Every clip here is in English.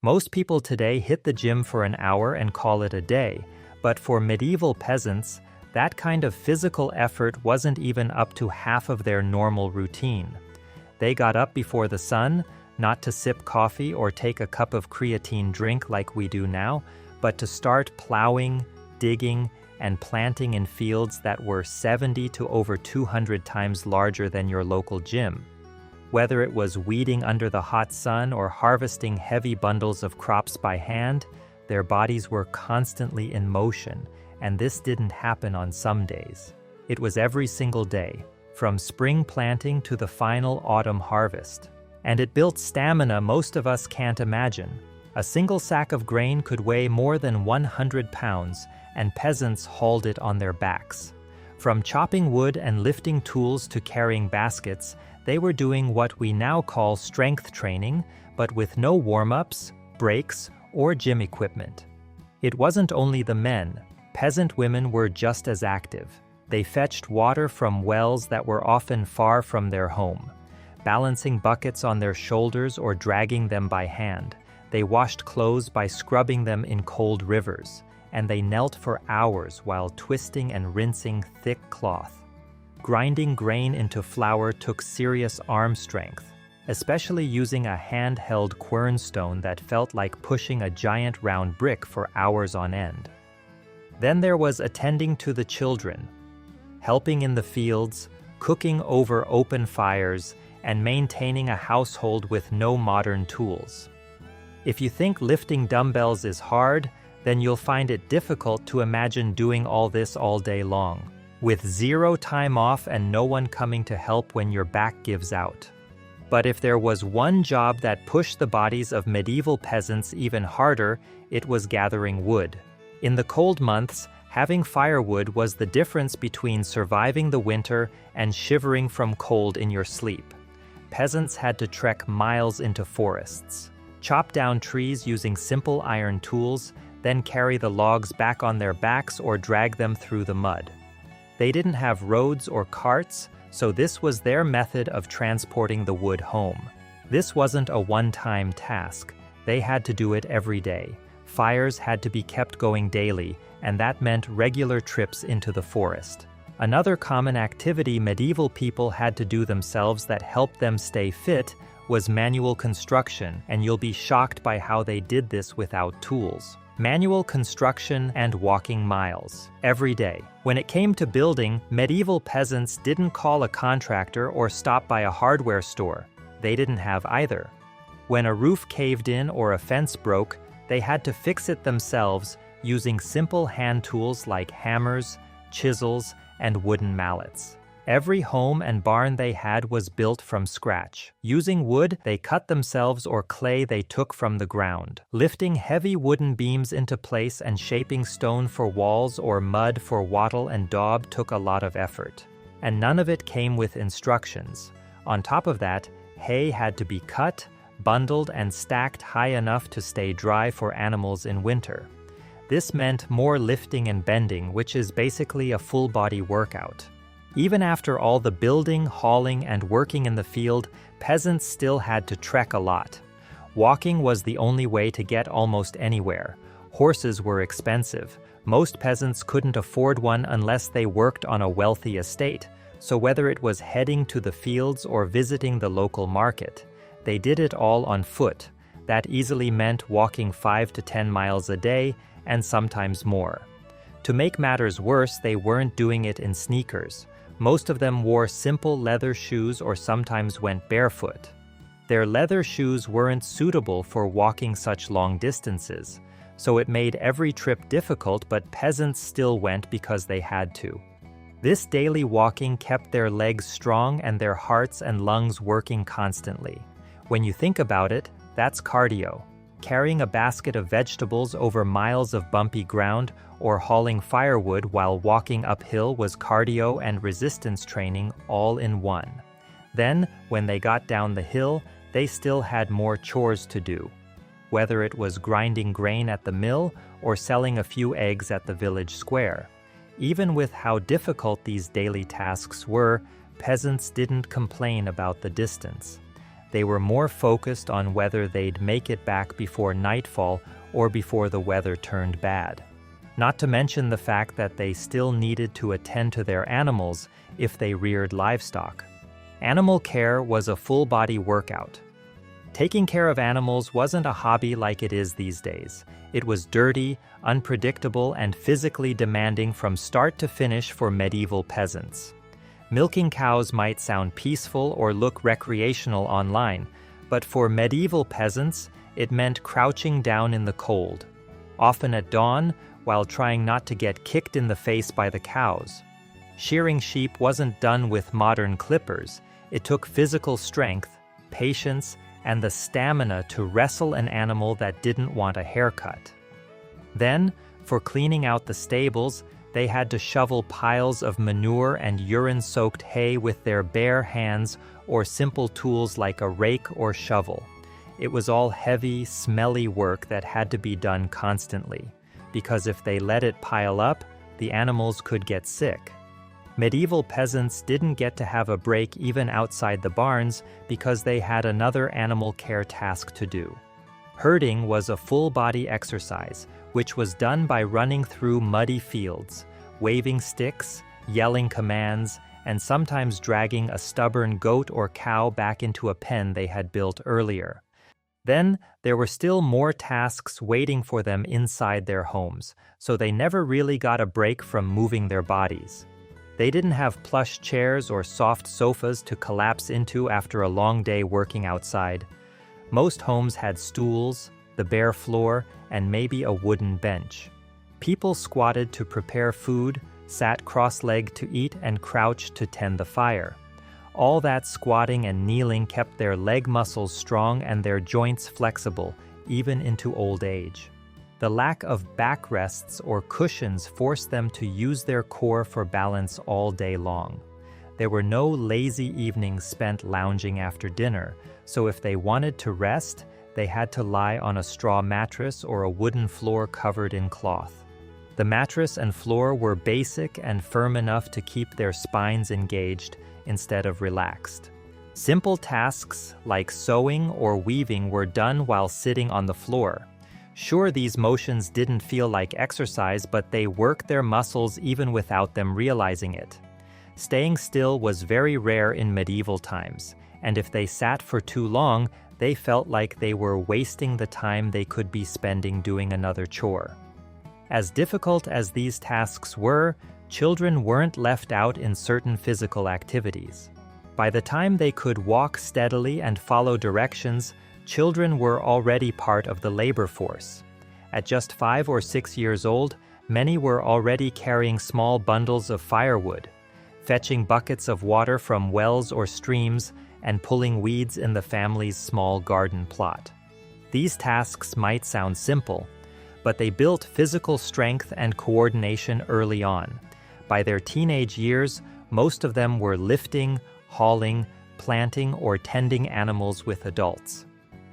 Most people today hit the gym for an hour and call it a day, but for medieval peasants, that kind of physical effort wasn't even up to half of their normal routine. They got up before the sun, not to sip coffee or take a cup of creatine drink like we do now, but to start plowing, digging, and planting in fields that were 70 to over 200 times larger than your local gym. Whether it was weeding under the hot sun or harvesting heavy bundles of crops by hand, their bodies were constantly in motion, and this didn't happen on some days. It was every single day, from spring planting to the final autumn harvest. And it built stamina most of us can't imagine. A single sack of grain could weigh more than 100 pounds, and peasants hauled it on their backs. From chopping wood and lifting tools to carrying baskets, they were doing what we now call strength training, but with no warm-ups, breaks, or gym equipment. It wasn't only the men. Peasant women were just as active. They fetched water from wells that were often far from their home. Balancing buckets on their shoulders or dragging them by hand, they washed clothes by scrubbing them in cold rivers, and they knelt for hours while twisting and rinsing thick cloth. Grinding grain into flour took serious arm strength, especially using a handheld quernstone that felt like pushing a giant round brick for hours on end. Then there was attending to the children, helping in the fields, cooking over open fires, and maintaining a household with no modern tools. If you think lifting dumbbells is hard, then you'll find it difficult to imagine doing all this all day long, with zero time off and no one coming to help when your back gives out. But if there was one job that pushed the bodies of medieval peasants even harder, it was gathering wood. In the cold months, having firewood was the difference between surviving the winter and shivering from cold in your sleep. Peasants had to trek miles into forests, chop down trees using simple iron tools, then carry the logs back on their backs or drag them through the mud. They didn't have roads or carts, so this was their method of transporting the wood home. This wasn't a one-time task. They had to do it every day. Fires had to be kept going daily, and that meant regular trips into the forest. Another common activity medieval people had to do themselves that helped them stay fit was manual construction, and you'll be shocked by how they did this without tools. Manual construction and walking miles every day. When it came to building, medieval peasants didn't call a contractor or stop by a hardware store. They didn't have either. When a roof caved in or a fence broke, they had to fix it themselves using simple hand tools like hammers, chisels, and wooden mallets. Every home and barn they had was built from scratch. Using wood they cut themselves or clay they took from the ground. Lifting heavy wooden beams into place and shaping stone for walls or mud for wattle and daub took a lot of effort. And none of it came with instructions. On top of that, hay had to be cut, bundled, and stacked high enough to stay dry for animals in winter. This meant more lifting and bending, which is basically a full-body workout. Even after all the building, hauling, and working in the field, peasants still had to trek a lot. Walking was the only way to get almost anywhere. Horses were expensive. Most peasants couldn't afford one unless they worked on a wealthy estate, so whether it was heading to the fields or visiting the local market, they did it all on foot. That easily meant walking 5 to 10 miles a day, and sometimes more. To make matters worse, they weren't doing it in sneakers. Most of them wore simple leather shoes or sometimes went barefoot. Their leather shoes weren't suitable for walking such long distances, so it made every trip difficult, but peasants still went because they had to. This daily walking kept their legs strong and their hearts and lungs working constantly. When you think about it, that's cardio. Carrying a basket of vegetables over miles of bumpy ground or hauling firewood while walking uphill was cardio and resistance training all in one. Then, when they got down the hill, they still had more chores to do. Whether it was grinding grain at the mill or selling a few eggs at the village square. Even with how difficult these daily tasks were, peasants didn't complain about the distance. They were more focused on whether they'd make it back before nightfall or before the weather turned bad. Not to mention the fact that they still needed to attend to their animals if they reared livestock. Animal care was a full-body workout. Taking care of animals wasn't a hobby like it is these days. It was dirty, unpredictable, and physically demanding from start to finish for medieval peasants. Milking cows might sound peaceful or look recreational online, but for medieval peasants, it meant crouching down in the cold, often at dawn, while trying not to get kicked in the face by the cows. Shearing sheep wasn't done with modern clippers. It took physical strength, patience, and the stamina to wrestle an animal that didn't want a haircut. Then, for cleaning out the stables, they had to shovel piles of manure and urine-soaked hay with their bare hands or simple tools like a rake or shovel. It was all heavy, smelly work that had to be done constantly, because if they let it pile up, the animals could get sick. Medieval peasants didn't get to have a break even outside the barns because they had another animal care task to do. Herding was a full-body exercise, which was done by running through muddy fields, waving sticks, yelling commands, and sometimes dragging a stubborn goat or cow back into a pen they had built earlier. Then there were still more tasks waiting for them inside their homes, so they never really got a break from moving their bodies. They didn't have plush chairs or soft sofas to collapse into after a long day working outside. Most homes had stools, the bare floor, and maybe a wooden bench. People squatted to prepare food, sat cross-legged to eat, and crouched to tend the fire. All that squatting and kneeling kept their leg muscles strong and their joints flexible, even into old age. The lack of backrests or cushions forced them to use their core for balance all day long. There were no lazy evenings spent lounging after dinner, so if they wanted to rest, they had to lie on a straw mattress or a wooden floor covered in cloth. The mattress and floor were basic and firm enough to keep their spines engaged instead of relaxed. Simple tasks like sewing or weaving were done while sitting on the floor. Sure, these motions didn't feel like exercise, but they worked their muscles even without them realizing it. Staying still was very rare in medieval times, and if they sat for too long, they felt like they were wasting the time they could be spending doing another chore. As difficult as these tasks were, children weren't left out in certain physical activities. By the time they could walk steadily and follow directions, children were already part of the labor force. At just 5 or 6 years old, many were already carrying small bundles of firewood, fetching buckets of water from wells or streams, and pulling weeds in the family's small garden plot. These tasks might sound simple, but they built physical strength and coordination early on. By their teenage years, most of them were lifting, hauling, planting, or tending animals with adults.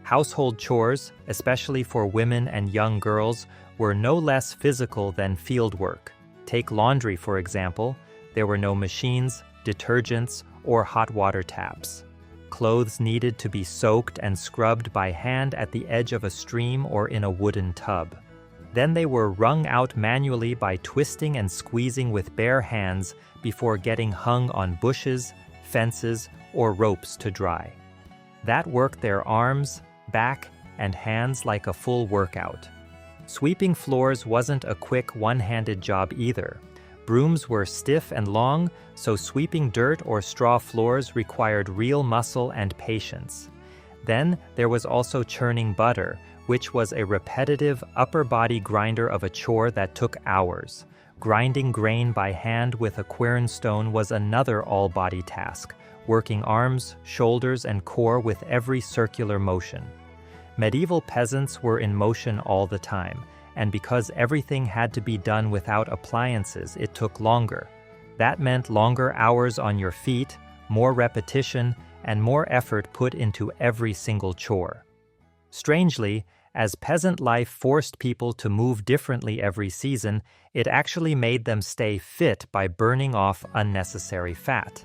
Household chores, especially for women and young girls, were no less physical than field work. Take laundry, for example. There were no machines, detergents, or hot water taps. Clothes needed to be soaked and scrubbed by hand at the edge of a stream or in a wooden tub. Then they were wrung out manually by twisting and squeezing with bare hands before getting hung on bushes, fences, or ropes to dry. That worked their arms, back, and hands like a full workout. Sweeping floors wasn't a quick one-handed job either. Brooms were stiff and long, so sweeping dirt or straw floors required real muscle and patience. Then there was also churning butter, which was a repetitive upper body grinder of a chore that took hours. Grinding grain by hand with a quern stone was another all-body task, working arms, shoulders, and core with every circular motion. Medieval peasants were in motion all the time, and because everything had to be done without appliances, it took longer. That meant longer hours on your feet, more repetition, and more effort put into every single chore. Strangely, as peasant life forced people to move differently every season, it actually made them stay fit by burning off unnecessary fat.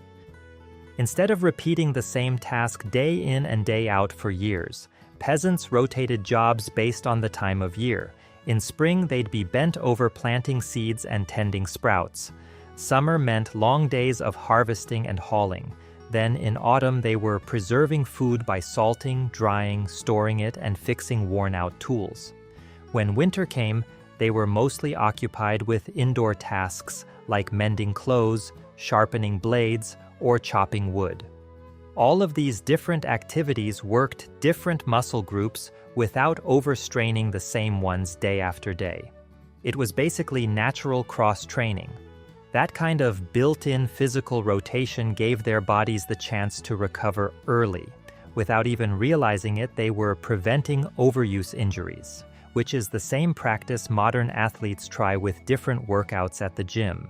Instead of repeating the same task day in and day out for years, peasants rotated jobs based on the time of year. In spring, they'd be bent over planting seeds and tending sprouts. Summer meant long days of harvesting and hauling. Then in autumn, they were preserving food by salting, drying, storing it, and fixing worn-out tools. When winter came, they were mostly occupied with indoor tasks like mending clothes, sharpening blades, or chopping wood. All of these different activities worked different muscle groups without overstraining the same ones day after day. It was basically natural cross-training. That kind of built-in physical rotation gave their bodies the chance to recover early. Without even realizing it, they were preventing overuse injuries, which is the same practice modern athletes try with different workouts at the gym.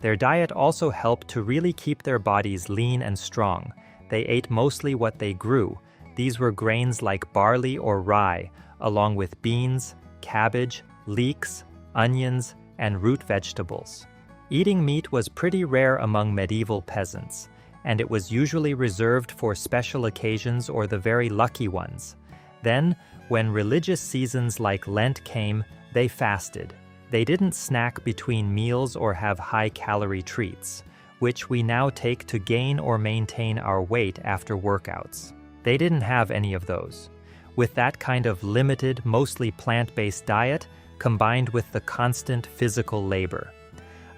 Their diet also helped to really keep their bodies lean and strong. They ate mostly what they grew. These were grains like barley or rye, along with beans, cabbage, leeks, onions, and root vegetables. Eating meat was pretty rare among medieval peasants, and it was usually reserved for special occasions or the very lucky ones. Then, when religious seasons like Lent came, they fasted. They didn't snack between meals or have high-calorie treats, which we now take to gain or maintain our weight after workouts. They didn't have any of those. With that kind of limited, mostly plant-based diet, combined with the constant physical labor,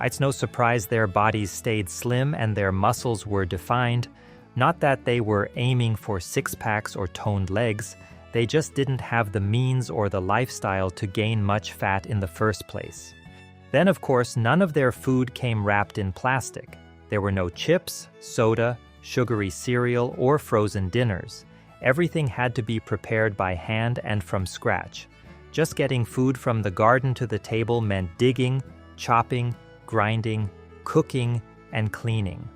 it's no surprise their bodies stayed slim and their muscles were defined. Not that they were aiming for six-packs or toned legs, they just didn't have the means or the lifestyle to gain much fat in the first place. Then, of course, none of their food came wrapped in plastic. There were no chips, soda, sugary cereal, or frozen dinners. Everything had to be prepared by hand and from scratch. Just getting food from the garden to the table meant digging, chopping, grinding, cooking, and cleaning,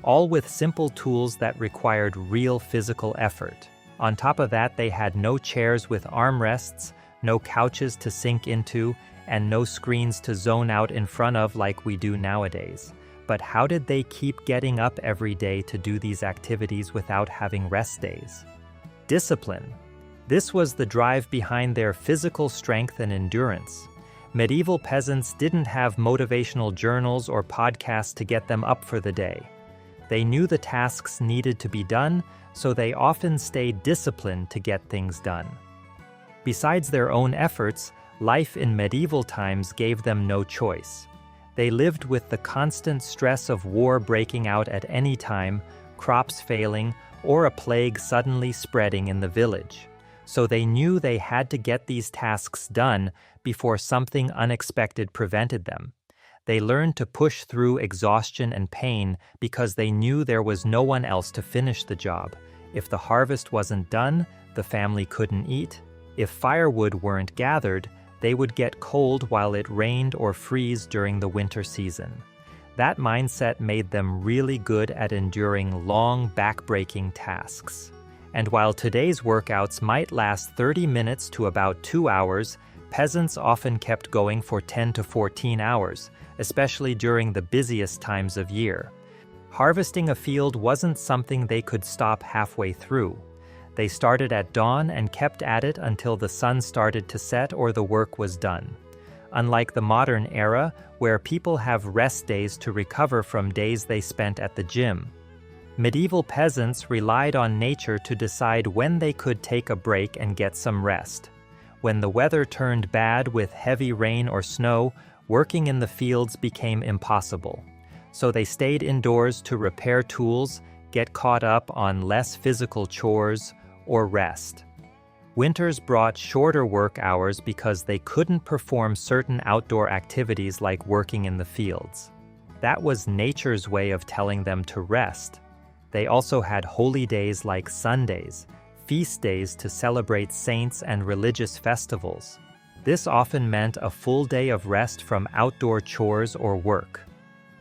all with simple tools that required real physical effort. On top of that, they had no chairs with armrests, no couches to sink into, and no screens to zone out in front of like we do nowadays. But how did they keep getting up every day to do these activities without having rest days? Discipline. This was the drive behind their physical strength and endurance. Medieval peasants didn't have motivational journals or podcasts to get them up for the day. They knew the tasks needed to be done, so they often stayed disciplined to get things done. Besides their own efforts, life in medieval times gave them no choice. They lived with the constant stress of war breaking out at any time, crops failing, or a plague suddenly spreading in the village. So they knew they had to get these tasks done before something unexpected prevented them. They learned to push through exhaustion and pain because they knew there was no one else to finish the job. If the harvest wasn't done, the family couldn't eat. If firewood weren't gathered, they would get cold while it rained or freeze during the winter season. That mindset made them really good at enduring long, back-breaking tasks. And while today's workouts might last 30 minutes to about 2 hours, peasants often kept going for 10 to 14 hours, especially during the busiest times of year. Harvesting a field wasn't something they could stop halfway through. They started at dawn and kept at it until the sun started to set or the work was done. Unlike the modern era, where people have rest days to recover from days they spent at the gym, medieval peasants relied on nature to decide when they could take a break and get some rest. When the weather turned bad with heavy rain or snow, working in the fields became impossible. So they stayed indoors to repair tools, get caught up on less physical chores, or rest. Winters brought shorter work hours because they couldn't perform certain outdoor activities like working in the fields. That was nature's way of telling them to rest. They also had holy days like Sundays, feast days to celebrate saints and religious festivals. This often meant a full day of rest from outdoor chores or work.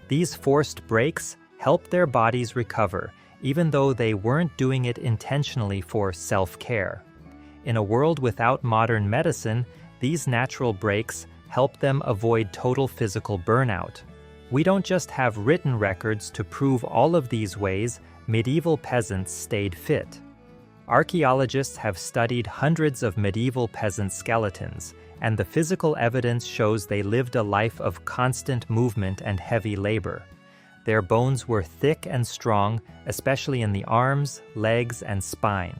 These forced breaks helped their bodies recover, even though they weren't doing it intentionally for self-care. In a world without modern medicine, these natural breaks help them avoid total physical burnout. We don't just have written records to prove all of these ways, medieval peasants stayed fit. Archaeologists have studied hundreds of medieval peasant skeletons, and the physical evidence shows they lived a life of constant movement and heavy labor. Their bones were thick and strong, especially in the arms, legs, and spine.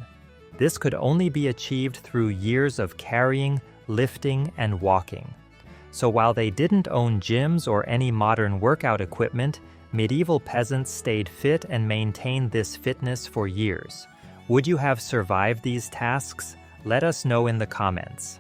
This could only be achieved through years of carrying, lifting, and walking. So while they didn't own gyms or any modern workout equipment, medieval peasants stayed fit and maintained this fitness for years. Would you have survived these tasks? Let us know in the comments.